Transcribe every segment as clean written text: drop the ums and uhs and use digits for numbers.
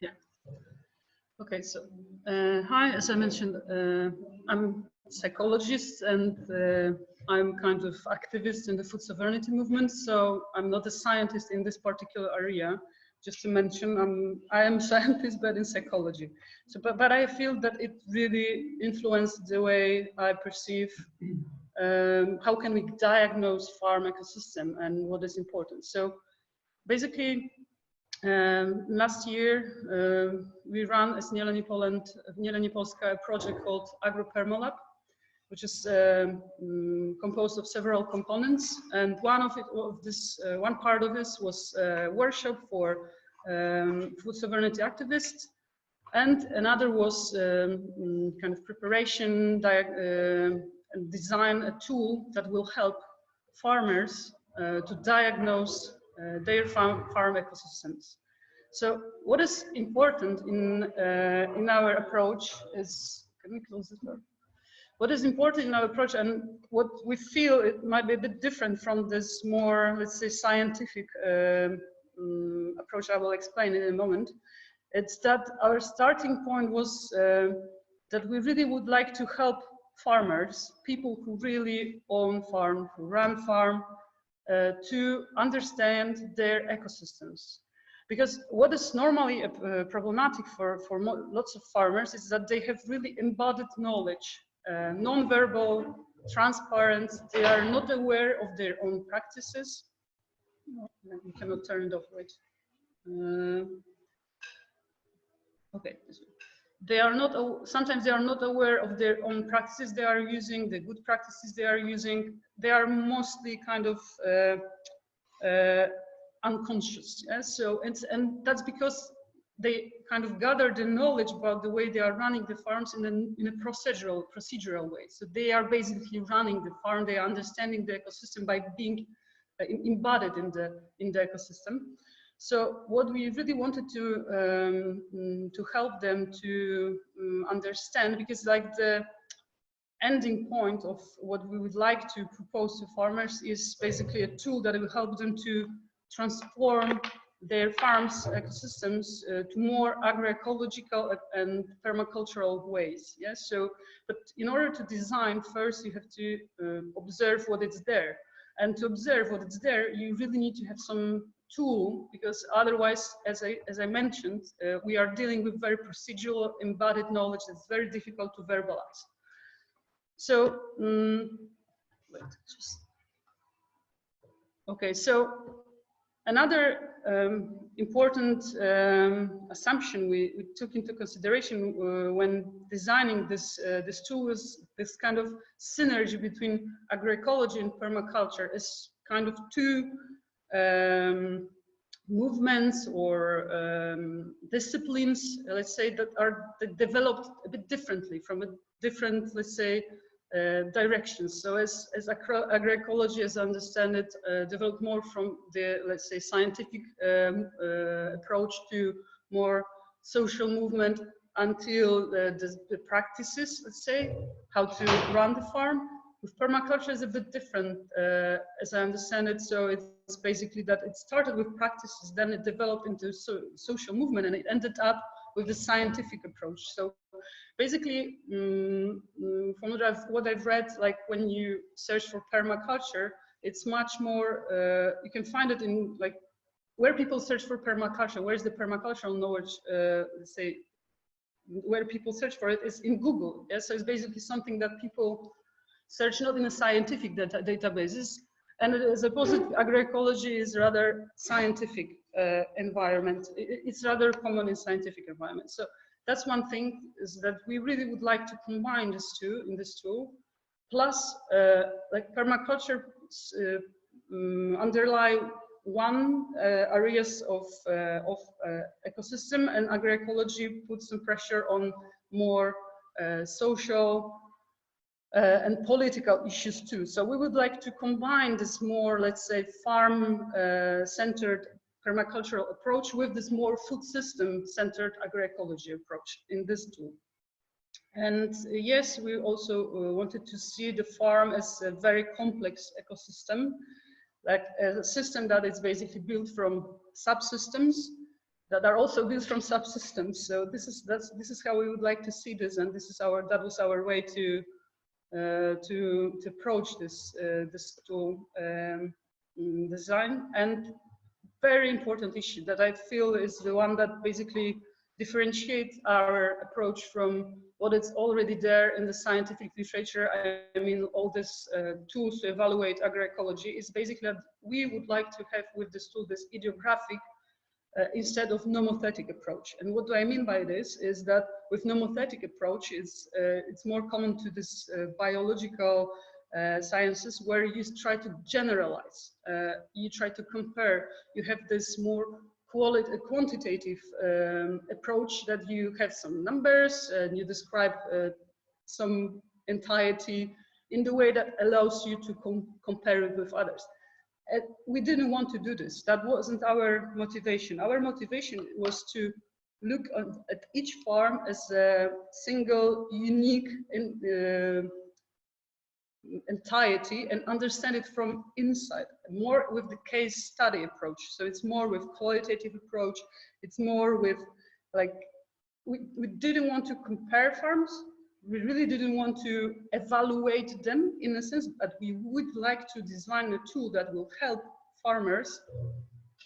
Yeah. Okay, so hi, as I mentioned, I'm a psychologist and I'm kind of activist in the food sovereignty movement. So I'm not a scientist in this particular area. Just to mention, I am a scientist, but in psychology. So, but I feel that it really influenced the way I perceive how can we diagnose farm ecosystem and what is important. So basically, last year, we ran as Nyeleni Polska a project called Agro-Permalab, which is composed of several components. And one part of this was a workshop for food sovereignty activists. And another was kind of preparation and design a tool that will help farmers to diagnose their farm ecosystems. So what is important in our approach is, can we close this door? What is important in our approach and what we feel it might be a bit different from this more, let's say, scientific approach I will explain in a moment. It's that our starting point was that we really would like to help farmers, people who really own farm, who run farm, to understand their ecosystems. Because what is normally problematic for lots of farmers is that they have really embodied knowledge, non-verbal, transparent. They are not aware of their own practices. No, we cannot turn it off, wait. Okay. They are not, sometimes they are not aware of their own practices they are using, the good practices they are using. They are mostly kind of unconscious. Yeah? So, and that's because they kind of gather the knowledge about the way they are running the farms in a procedural way. So they are basically running the farm, they are understanding the ecosystem by being embodied in the ecosystem. So what we really wanted to help them to understand, because like the ending point of what we would like to propose to farmers is basically a tool that will help them to transform their farms ecosystems to more agroecological and permacultural ways. Yes, so but in order to design, first you have to observe what is there, and to observe what is there, you really need to have some tool, because otherwise, as I mentioned, we are dealing with very procedural embodied knowledge that's very difficult to verbalize. So, okay, so another important assumption we took into consideration when designing this tool is this kind of synergy between agroecology and permaculture as kind of two movements or disciplines, let's say, that are developed a bit differently from a different, let's say, directions. So as agroecology, as I understand it, developed more from the, let's say, scientific approach to more social movement until the practices, let's say, how to run the farm. With permaculture is a bit different, as I understand it. So it's basically that it started with practices, then it developed into social movement, and it ended up with the scientific approach. So basically, from what I've read, like when you search for permaculture, it's much more, you can find it in like where people search for permaculture, where's the permacultural knowledge, let's say, where people search for it is in Google. Yeah? So it's basically something that people search not in a scientific databases, and as opposed to agroecology is rather scientific environment. It's rather common in scientific environment. So that's one thing, is that we really would like to combine these two in this tool, plus like permaculture underlie one areas of ecosystem, and agroecology puts some pressure on more social and political issues too. So we would like to combine this more, let's say, farm-centered permacultural approach with this more food system-centered agroecology approach in this tool. And yes, we also wanted to see the farm as a very complex ecosystem, like a system that is basically built from subsystems, that are also built from subsystems. So this is how we would like to see this, and that was our way to approach this tool design. And very important issue that I feel is the one that basically differentiates our approach from what is already there in the scientific literature. I mean, all these tools to evaluate agroecology is basically that we would like to have with this tool this idiographic instead of nomothetic approach. And what do I mean by this is that with nomothetic approach, it's more common to this biological sciences where you try to generalize, you try to compare, you have this more quantitative approach that you have some numbers and you describe some entirety in the way that allows you to compare it with others. We didn't want to do this. That wasn't our motivation. Our motivation was to look at each farm as a single, unique entirety and understand it from inside, more with the case study approach. So it's more with qualitative approach. It's more with like, we didn't want to compare farms. We really didn't want to evaluate them in a sense, but we would like to design a tool that will help farmers.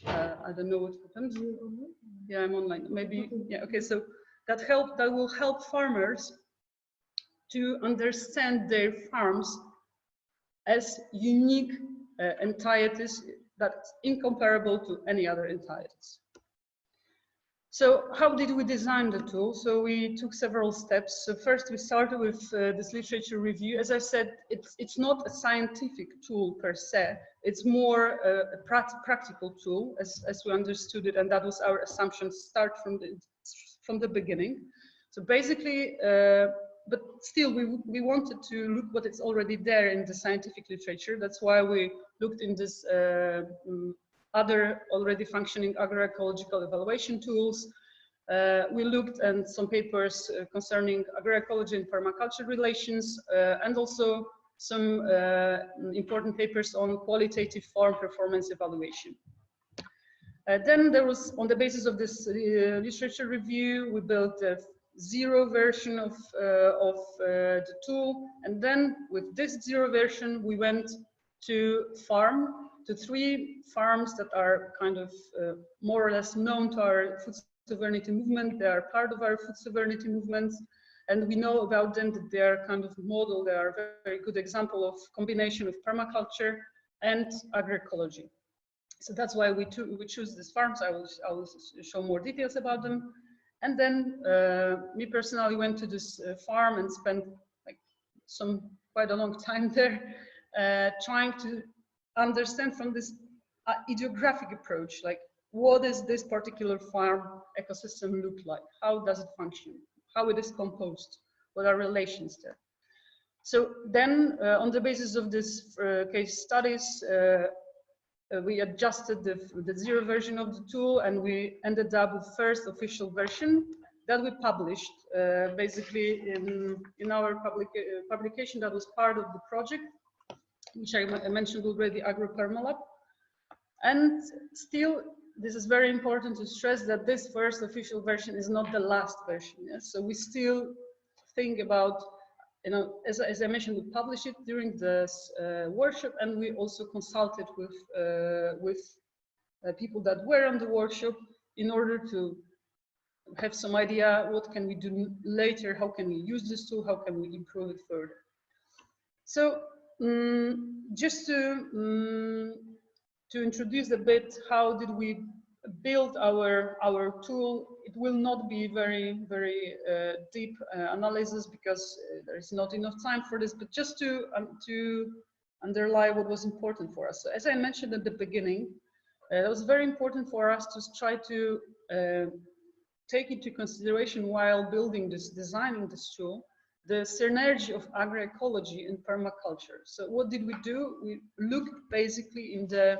I don't know what happens. Yeah, I'm online. Maybe, yeah, okay. So that will help farmers to understand their farms as unique entities that's incomparable to any other entities. So how did we design the tool? So we took several steps. So first we started with this literature review. As I said, it's not a scientific tool per se. It's more a practical tool as we understood it, and that was our assumption start from the beginning. So basically, but still we wanted to look what is already there in the scientific literature. That's why we looked in this other already functioning agroecological evaluation tools. We looked at some papers concerning agroecology and permaculture relations, and also some important papers on qualitative farm performance evaluation. Then there was, on the basis of this literature review, we built a zero version of the tool, and then with this zero version, we went to 3 farms that are kind of more or less known to our food sovereignty movement. They are part of our food sovereignty movement, and we know about them that they are kind of model. They are a very good example of combination of permaculture and agroecology. So that's why we choose these farms. I will show more details about them. And then me personally went to this farm and spent like quite a long time there, trying to understand from this idiographic approach, like what does this particular farm ecosystem look like? How does it function? How it is composed? What are relations there? So then on the basis of this case studies, we adjusted the zero version of the tool, and we ended up with first official version that we published basically in our publication that was part of the project, which I mentioned already, AgroPermaLab. And still, this is very important to stress that this first official version is not the last version. Yes? So we still think about, you know, as I mentioned, we published it during this workshop, and we also consulted with people that were on the workshop in order to have some idea what can we do later, how can we use this tool, how can we improve it further. So just to introduce a bit, how did we build our tool? It will not be very deep analysis because there is not enough time for this, but just to underline what was important for us. So as I mentioned at the beginning, it was very important for us to try to take into consideration while building this, designing this tool, the synergy of agroecology and permaculture. So what did we do? We looked basically in the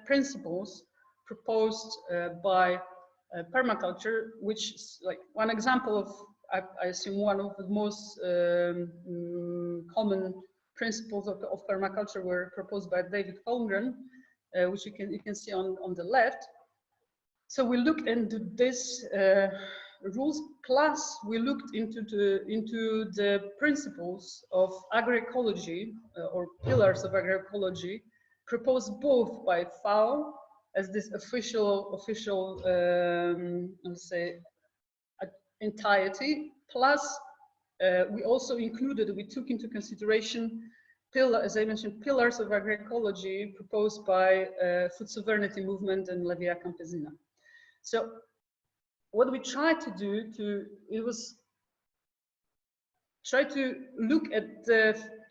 principles proposed by permaculture, which is like one example of, I assume, one of the most common principles of permaculture were proposed by David Holmgren, which you can see on the left. So we looked into this rules, plus we looked into the principles of agroecology or pillars of agroecology proposed both by FAO as this official let's say entirety, plus we also included, we took into consideration as I mentioned, pillars of agroecology proposed by food sovereignty movement and La Via Campesina. So what we tried to do was try to look at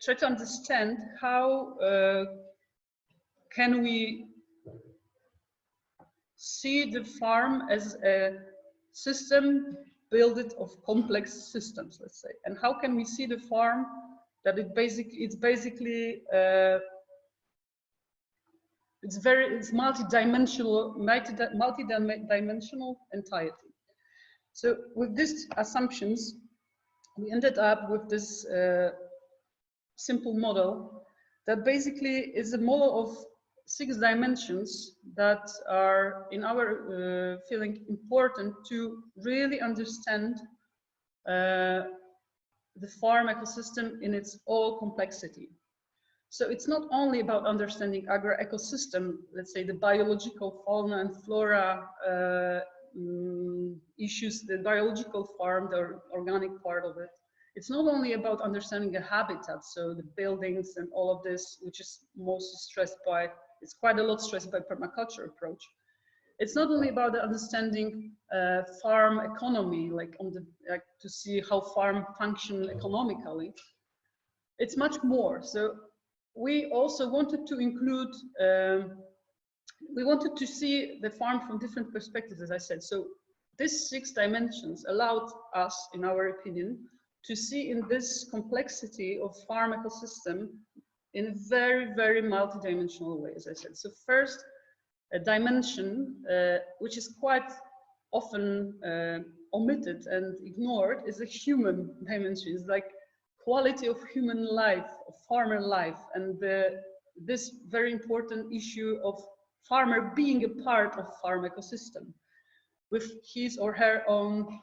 try to understand how can we see the farm as a system built of complex systems, let's say, and how can we see the farm that it's basically it's multi-dimensional entirety. So with these assumptions, we ended up with this simple model that basically is a model of 6 dimensions that are, in our feeling, important to really understand the farm ecosystem in its all complexity. So it's not only about understanding agroecosystem, let's say the biological fauna and flora issues, the biological farm, the organic part of it. It's not only about understanding the habitat, so the buildings and all of this, which is mostly stressed by, it's quite a lot stressed by permaculture approach. It's not only about the understanding farm economy, like to see how farm function economically. It's much more. So we also wanted to include, we wanted to see the farm from different perspectives, as I said. So these 6 dimensions allowed us, in our opinion, to see in this complexity of farm ecosystem in a very, very multidimensional way, as I said. So first, a dimension which is quite often omitted and ignored is a human dimension. It's like quality of human life, of farmer life, and this very important issue of farmer being a part of farm ecosystem with his or her own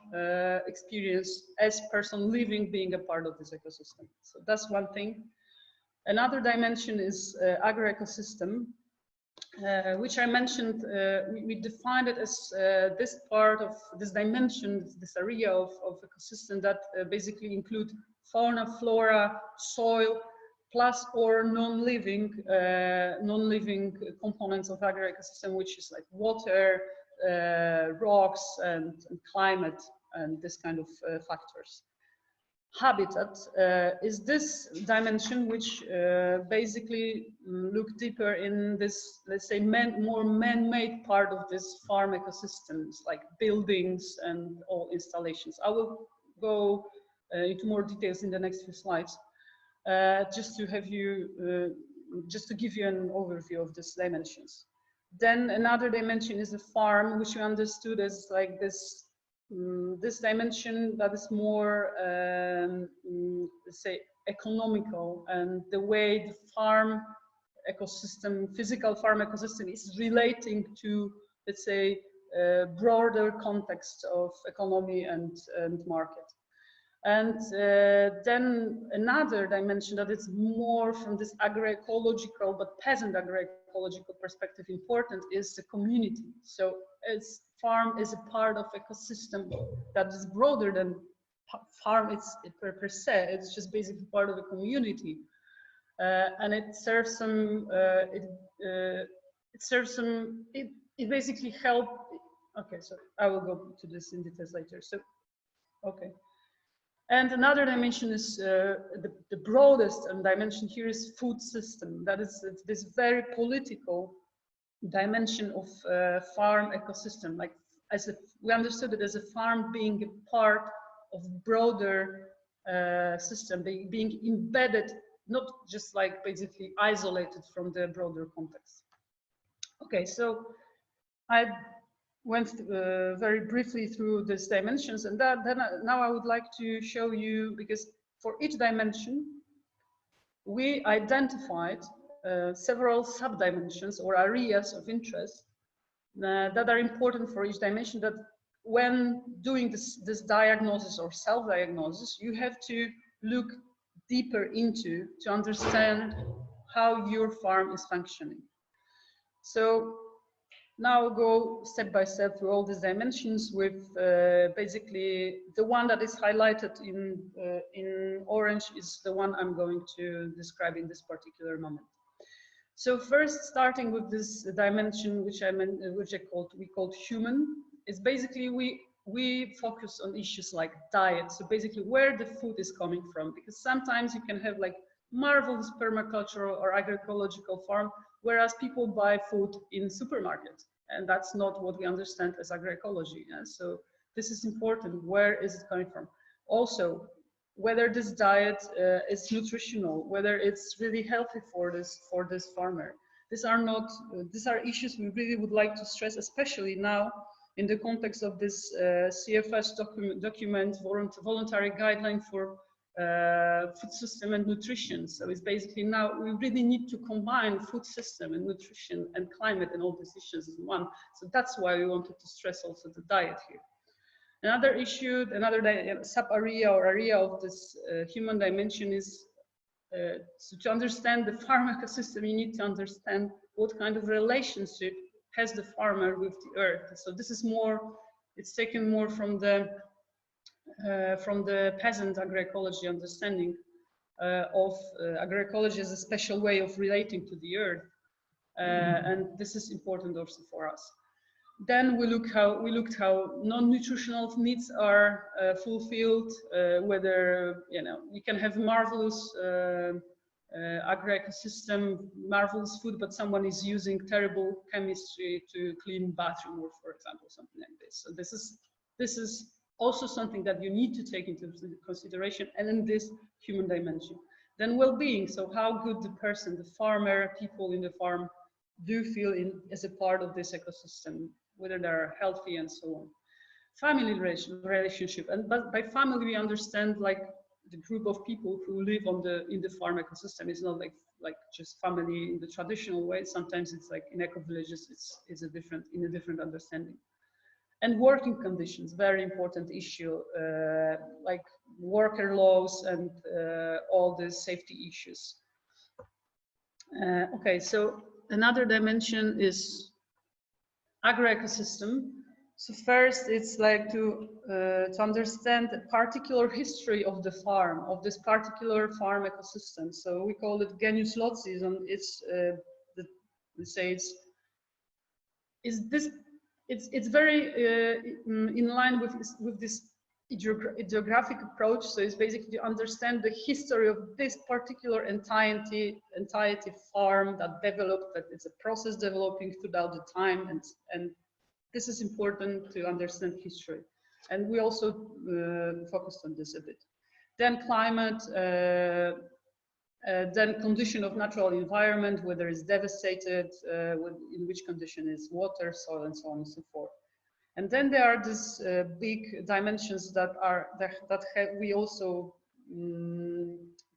experience as person living being a part of this ecosystem. So that's one thing. Another dimension is agroecosystem, which I mentioned. We defined it as this part of this dimension, this area of ecosystem that basically include fauna, flora, soil, plus or non-living components of agroecosystem, which is like water, rocks, and climate, and this kind of factors. Habitat is this dimension which basically look deeper in this, let's say, more man-made part of this farm ecosystems, like buildings and all installations. I will go into more details in the next few slides, just to have you, just to give you an overview of these dimensions. Then another dimension is the farm, which we understood as like this this dimension that is more, let's say, economical, and the way the farm ecosystem, physical farm ecosystem, is relating to, let's say, broader context of economy and market. And then another dimension that is more from this agroecological but peasant agroecological perspective important is the community. So as farm is a part of ecosystem that is broader than farm per se. It's just basically part of the community, and it serves some. It basically help. Okay, so I will go to this in details later. So, okay. And another dimension is the broadest dimension here is food system. That is this very political dimension of farm ecosystem. Like we understood it as a farm being a part of broader system, being embedded, not just like basically isolated from the broader context. Okay, so I went very briefly through these dimensions, and now I would like to show you, because for each dimension we identified several sub-dimensions or areas of interest that are important for each dimension, that when doing this diagnosis or self-diagnosis, you have to look deeper into to understand how your farm is functioning. So now I'll go step by step through all these dimensions with basically the one that is highlighted in orange is the one I'm going to describe in this particular moment. So first, starting with this dimension, which we called human, is basically we focus on issues like diet. So basically where the food is coming from, because sometimes you can have like marvelous permacultural or agroecological farm, whereas people buy food in supermarkets, and that's not what we understand as agroecology. Yeah? So this is important. Where is it coming from? Also, whether this diet is nutritional, whether it's really healthy for this farmer. These are issues we really would like to stress, especially now in the context of this CFS document, voluntary guideline for food system and nutrition. So it's basically now we really need to combine food system and nutrition and climate and all these issues in one. So that's why we wanted to stress also the diet here. Another issue, another sub-area or area of this human dimension is so to understand the farm ecosystem, you need to understand what kind of relationship has the farmer with the earth. So this is more, it's taken more from the peasant agroecology understanding of agroecology as a special way of relating to the earth, and this is important also for us. Then we looked how non-nutritional needs are fulfilled, whether we can have marvelous agroecosystem, marvelous food, but someone is using terrible chemistry to clean bathroom, or for example, something like this. So this is also something that you need to take into consideration, and in this human dimension. Then well-being, so how good the person, the farmer, people in the farm do feel as a part of this ecosystem, whether they're healthy and so on. Family relationship, and but by family we understand like the group of people who live in the farm ecosystem. It's not like just family in the traditional way. Sometimes it's like in eco-villages, it's a different understanding. And working conditions, very important issue, like worker laws and all the safety issues. Okay, so another dimension is agroecosystem. So first, it's like to understand the particular history of the farm, of this particular farm ecosystem. So we call it genius loci, and it's it's very in line with this geographic approach. So it's basically to understand the history of this particular entity farm that developed, that it's a process developing throughout the time, and this is important to understand history. And we also focused on this a bit. Then climate, then condition of natural environment, whether it's devastated, in which condition is water, soil, and so on and so forth. And then there are these big dimensions that we also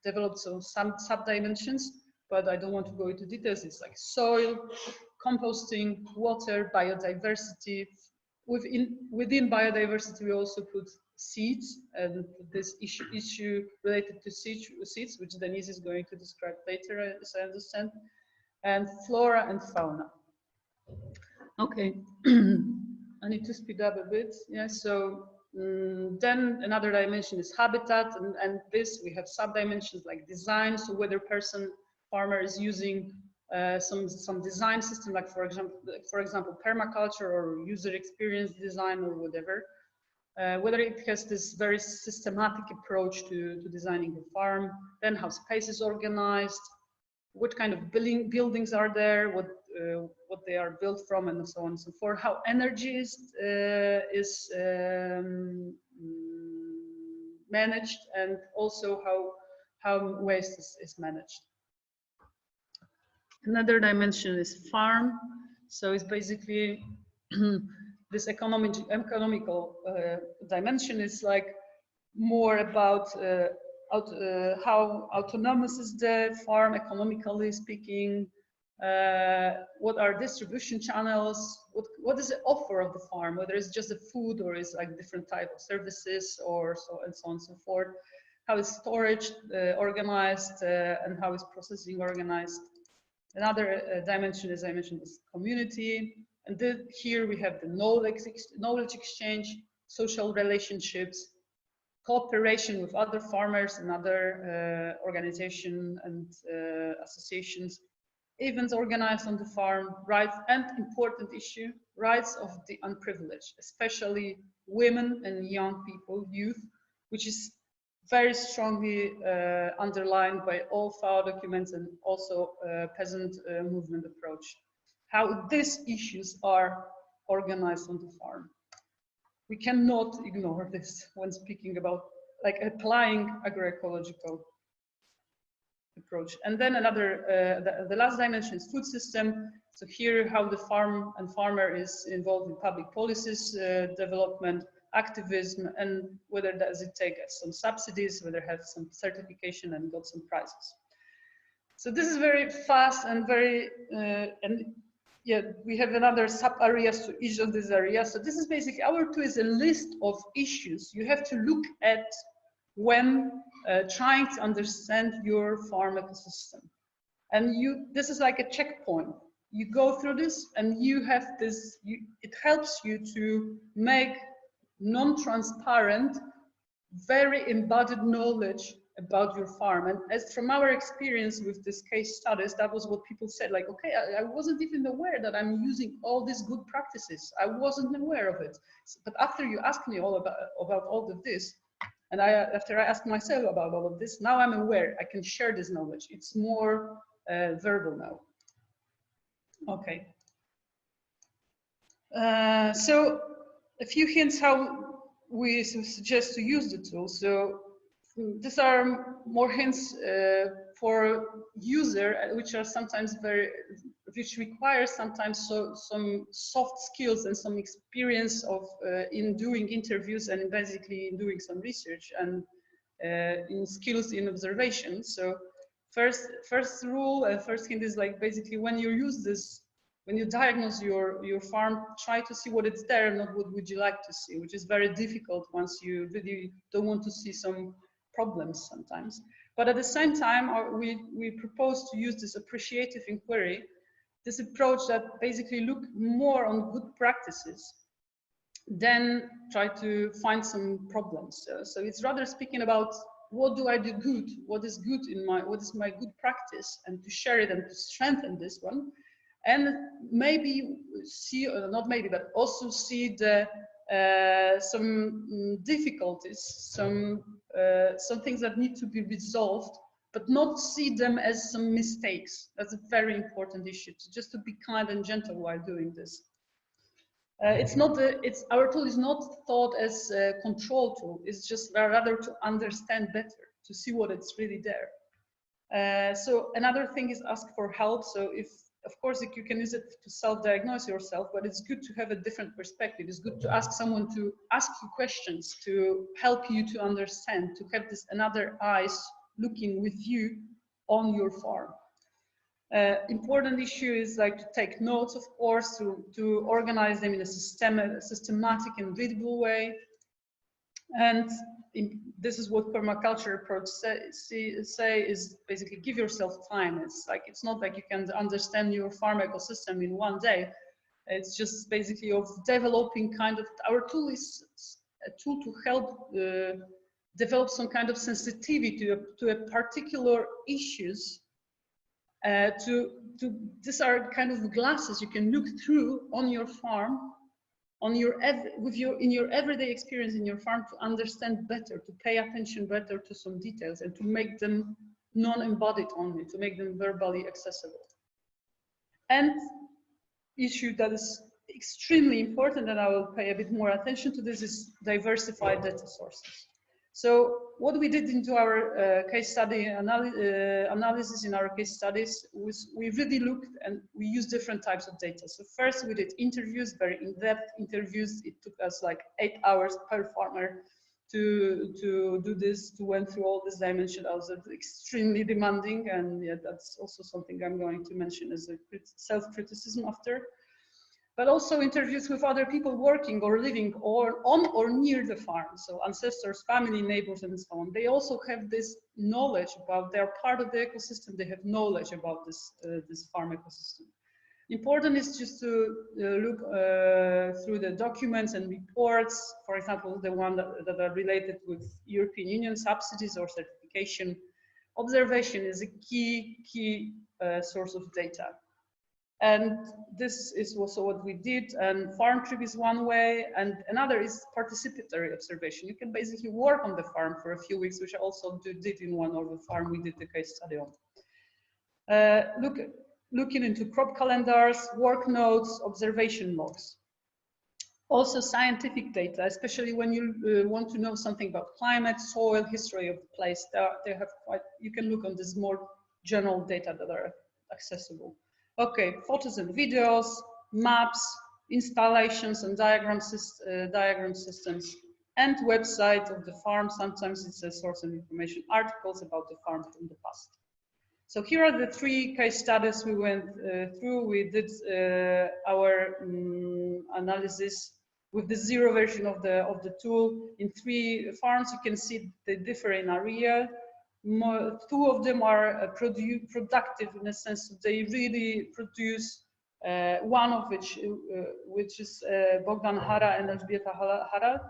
developed some sub-dimensions, but I don't want to go into details. It's like soil, composting, water, biodiversity. Within biodiversity, we also put seeds, and this issue related to seeds, which Denise is going to describe later, as I understand, and flora and fauna. Okay, I need to speed up a bit. Yeah, so then another dimension is habitat, and this we have sub-dimensions like design. So whether farmer is using some design system, like for example permaculture or user experience design or whatever. Whether it has this very systematic approach to designing the farm, then how space is organized, what kind of buildings are there, what they are built from, and so on and so forth. How energy is managed, and also how waste is managed. Another dimension is farm. So it's basically this economical dimension is like more about how autonomous is the farm, economically speaking, what are distribution channels, what is the offer of the farm, whether it's just the food or it's like different type of services or so and so on and so forth. How is storage organized and how is processing organized. Another dimension, as I mentioned, is community. And here we have the knowledge exchange, social relationships, cooperation with other farmers and other organizations and associations, events organized on the farm, rights, and important issue, rights of the unprivileged, especially women and young people, youth, which is very strongly underlined by all FAO documents and also peasant movement approach. How these issues are organized on the farm. We cannot ignore this when speaking about like applying agroecological approach. And then another, the last dimension is food system. So here how the farm and farmer is involved in public policies development, activism, and whether does it take some subsidies, whether have some certification and got some prizes. So this is very fast and very, and yeah, we have another sub areas to each of these areas. So this is basically, our tool is a list of issues you have to look at when trying to understand your farm ecosystem. And this is like a checkpoint. You go through this and you have this, it helps you to make non-transparent, very embodied knowledge about your farm. And as from our experience with this case studies, that was what people said, like, okay, I wasn't even aware that I'm using all these good practices. I wasn't aware of it. But after you asked me all about all of this, and after I asked myself about all of this, now I'm aware, I can share this knowledge. It's more verbal now. Okay. So a few hints how we suggest to use the tool. So these are more hints for user, which are sometimes which require sometimes some soft skills and some experience of in doing interviews and basically in doing some research and in skills in observation. So first rule and first hint is like basically when you use this, when you diagnose your farm, try to see what it's there, not what would you like to see, which is very difficult once you really don't want to see some problems sometimes. But at the same time, we propose to use this appreciative inquiry, this approach that basically look more on good practices than try to find some problems. So it's rather speaking about what do I do good, what is good in what is my good practice, and to share it and to strengthen this one. And maybe see, or not maybe, but also see the some difficulties, some things that need to be resolved, but not see them as some mistakes. That's a very important issue, just to be kind and gentle while doing this. Our tool is not thought as a control tool. It's just rather to understand better, to see what it's really there. So another thing is ask for help. So of course, you can use it to self-diagnose yourself, but it's good to have a different perspective. It's good to ask someone to ask you questions, to help you to understand, to have this another eyes looking with you on your farm. Important issue is like to take notes, of course, to organize them in a systematic and readable way. And this is what permaculture approach say is basically give yourself time. It's not like you can understand your farm ecosystem in one day. It's just basically of developing kind of, our tool is a tool to help develop some kind of sensitivity to a particular issues. These are kind of glasses you can look through on your farm, in your everyday experience in your farm, to understand better, to pay attention better to some details, and to make them non-embodied only, to make them verbally accessible. And issue that is extremely important, and I will pay a bit more attention to this, is diversified data sources. So what we did into our case study analysis in our case studies was we really looked and we used different types of data. So first we did interviews, very in-depth interviews. It took us like 8 hours per farmer to do this, to went through all this dimension. I was extremely demanding, and yeah, that's also something I'm going to mention as a self-criticism after. But also interviews with other people working or living on or near the farm. So ancestors, family, neighbors, and so on. They also have this knowledge about, they're part of the ecosystem, they have knowledge about this, this farm ecosystem. Important is just to look through the documents and reports, for example, the one that are related with European Union subsidies or certification. Observation is a key source of data. And this is also what we did, and farm trip is one way, and another is participatory observation. You can basically work on the farm for a few weeks, which I also did in one of the farm we did the case study on. Looking into crop calendars, work notes, observation logs. Also scientific data, especially when you want to know something about climate, soil, history of the place. They have quite, you can look on this more general data that are accessible. Okay, photos and videos, maps, installations and diagram systems, and website of the farm. Sometimes it's a source of information, articles about the farm from the past. So here are the 3 case studies we went through. We did our analysis with the 0 version of the tool in 3 farms. You can see they differ in area. 2 of them are productive in a sense that they really produce. One of which is Bogdan Hara and Elżbieta Hara.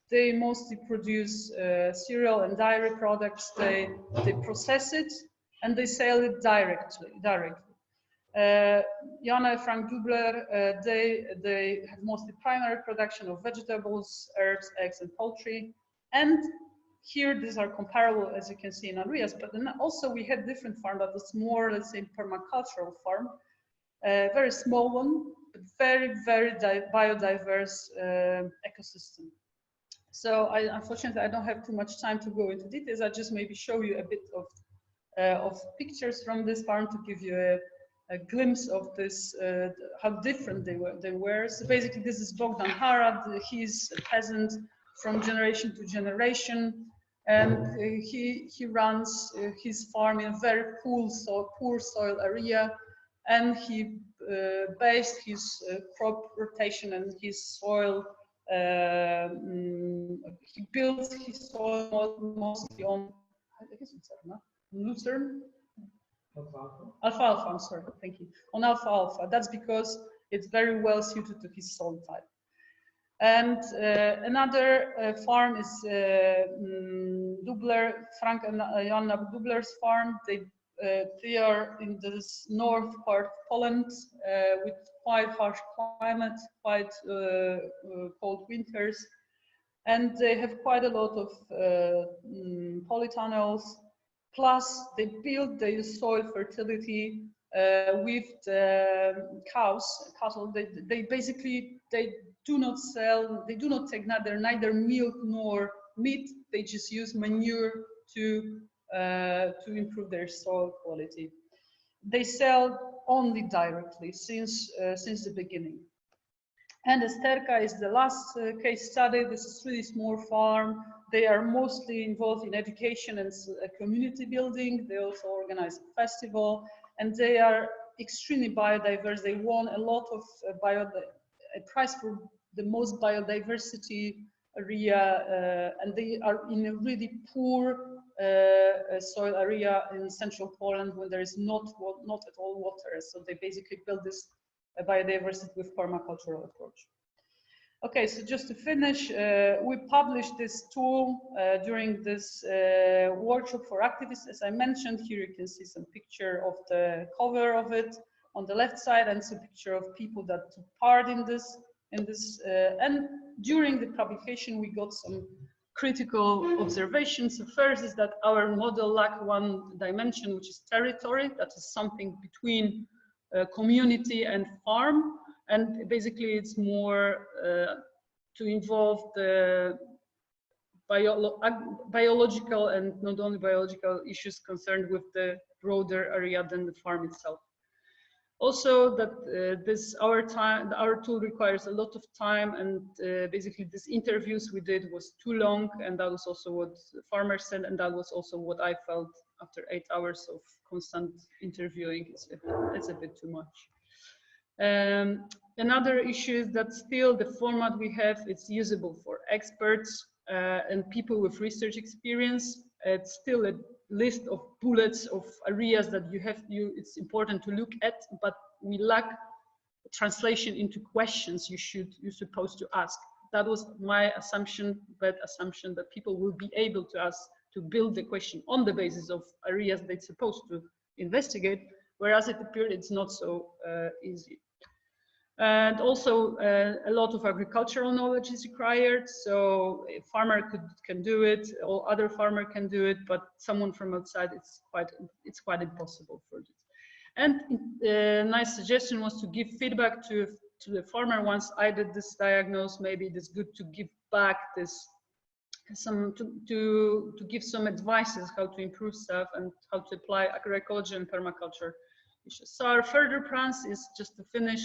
They mostly produce cereal and dairy products. They process it and they sell it directly. Jana and Frank Dubler, they have mostly primary production of vegetables, herbs, eggs, and poultry. And here, these are comparable, as you can see, in areas. But then also we had different farm that was more, let's say, permacultural farm, very small one, but very biodiverse ecosystem. So unfortunately, I don't have too much time to go into details. I just maybe show you a bit of pictures from this farm to give you a glimpse of this, how different they were. So basically, this is Bogdan Hara. He's a peasant from generation to generation, and he runs his farm in a very poor soil area, and he based his crop rotation and his soil. He built his soil mostly on, I guess it's Lucerne? Alfalfa, I'm sorry, thank you. On alfalfa. That's because it's very well suited to his soil type. And another farm is Dubler, Frank and Joanna Dubler's farm. They are in this north part of Poland with quite harsh climate, quite cold winters, and they have quite a lot of polytunnels. Plus, they build their soil fertility with the cattle. They basically do not sell. They do not take neither milk nor meat. They just use manure to improve their soil quality. They sell only directly since the beginning. And Esterka is the last case study. This is really small farm. They are mostly involved in education and community building. They also organize a festival, and they are extremely biodiverse. They won a lot of a prize for the most biodiversity area, and they are in a really poor soil area in central Poland when there is not at all water. So they basically build this biodiversity with permacultural approach. Okay, so just to finish, we published this tool during this workshop for activists. As I mentioned, here you can see some picture of the cover of it on the left side, and some picture of people that took part in this. And during the publication, we got some critical observations. The first is that our model lacked one dimension, which is territory. That is something between community and farm. And basically, it's more to involve the biological and not only biological issues concerned with the broader area than the farm itself. Also that our tool requires a lot of time, and basically these interviews we did was too long, and that was also what farmers said, and that was also what I felt after 8 hours of constant interviewing. It's a bit too much. Another issue is that still the format we have, it's usable for experts and people with research experience. It's still a list of bullets of areas that it's important to look at, but we lack translation into questions you're supposed to ask. That was my assumption, bad assumption, that people will be able to ask, to build the question on the basis of areas they're supposed to investigate, whereas it appeared it's not so easy. And also a lot of agricultural knowledge is required. So a farmer can do it, or other farmer can do it, but someone from outside, it's quite impossible for this. And a nice suggestion was to give feedback to the farmer. Once I did this diagnose, maybe it is good to give back this to give some advices how to improve stuff and how to apply agroecology and permaculture issues. So our further plans is, just to finish,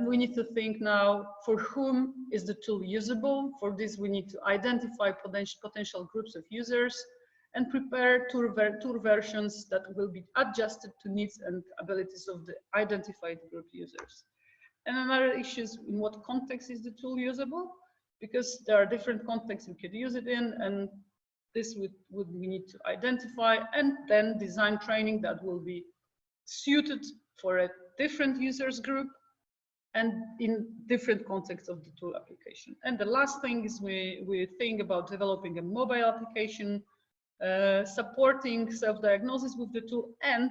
we need to think now for whom is the tool usable. For this, we need to identify potential groups of users and prepare tool versions that will be adjusted to needs and abilities of the identified group users. And another issue is in what context is the tool usable, because there are different contexts we could use it in, and this we need to identify and then design training that will be suited for a different users group and in different contexts of the tool application. And the last thing is we think about developing a mobile application, supporting self-diagnosis with the tool, and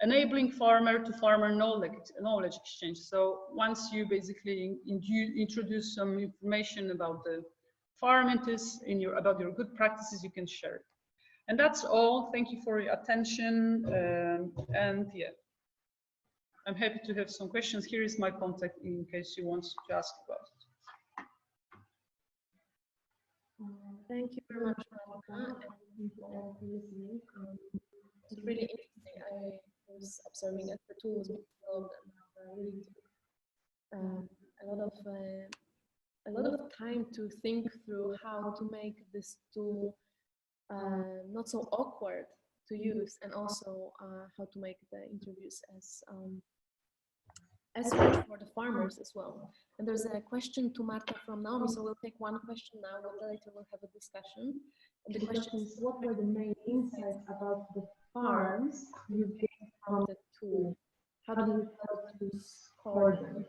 enabling farmer-to-farmer knowledge exchange. So once you basically introduce some information about the farm about your good practices, you can share it. And that's all. Thank you for your attention. And yeah, I'm happy to have some questions. Here is my contact in case you want to ask about it. Thank you very much, Marta, and thank you all for listening. It's really interesting. I was observing as the tool was being developed, and really a lot of time to think through how to make this tool not so awkward to use, and also how to make the interviews as rich for the farmers as well. And there's a question to Marta from Naomi, so we'll take one question now, but later we'll have a discussion. And the question is, what were the main insights about the farms you gained from the tool? How did you help to score them?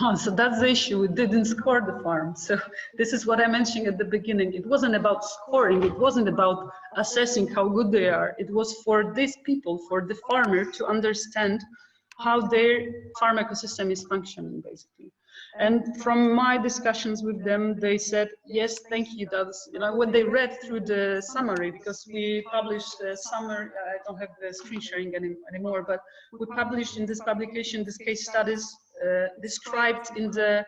Oh, so that's the issue. We didn't score the farm. So this is what I mentioned at the beginning. It wasn't about scoring. It wasn't about assessing how good they are. It was for these people, for the farmer, to understand how their farm ecosystem is functioning, basically. And from my discussions with them, they said, yes, thank you. That's, you know, when they read through the summary, because we published a summary, I don't have the screen sharing anymore, but we published in this publication, this case studies described in the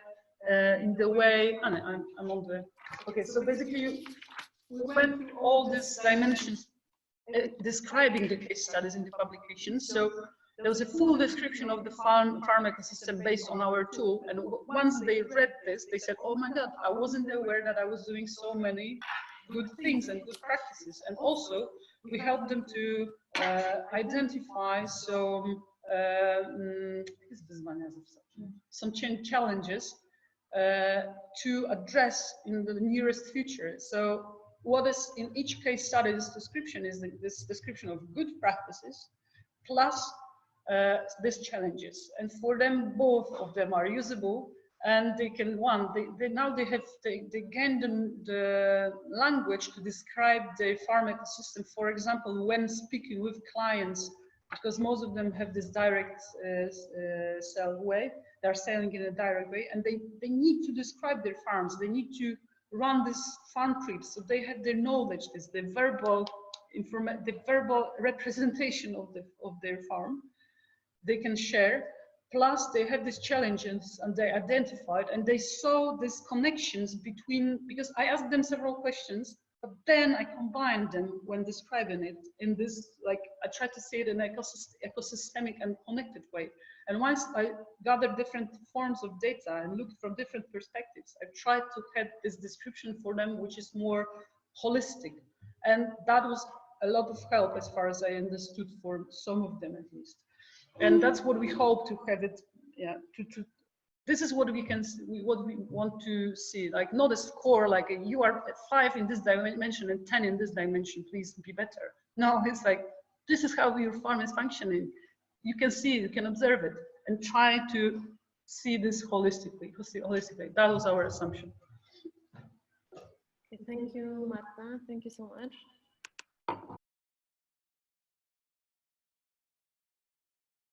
way, I'm on the, okay, so basically we went through all these dimensions describing the case studies in the publication. So there was a full description of the farm ecosystem based on our tool. And once they read this, they said, oh my God, I wasn't aware that I was doing so many good things and good practices. And also, we helped them to identify some challenges to address in the nearest future. So what is in each case study, this description is this description of good practices plus these challenges, and for them, both of them are usable, and they can they gain the language to describe the farm ecosystem. For example, when speaking with clients, because most of them have this direct sell way, they're selling in a direct way, and they need to describe their farms. They need to run these farm trips, so they have their knowledge, the verbal representation of their farm. They can share, plus they have these challenges and they identified and they saw these connections between, because I asked them several questions But then I combined them when describing it in this, like, I tried to see it in an ecosystemic and connected way. And once I gathered different forms of data and looked from different perspectives, I tried to have this description for them, which is more holistic. And that was a lot of help as far as I understood for some of them at least. And that's what we hope to have it, yeah, this is what we can, what we want to see, like not a score, like you are at 5 in this dimension and 10 in this dimension, please be better. No, it's like, this is how your farm is functioning. You can see, you can observe it and try to see this holistically. That was our assumption. Okay, thank you, Marta. Thank you so much.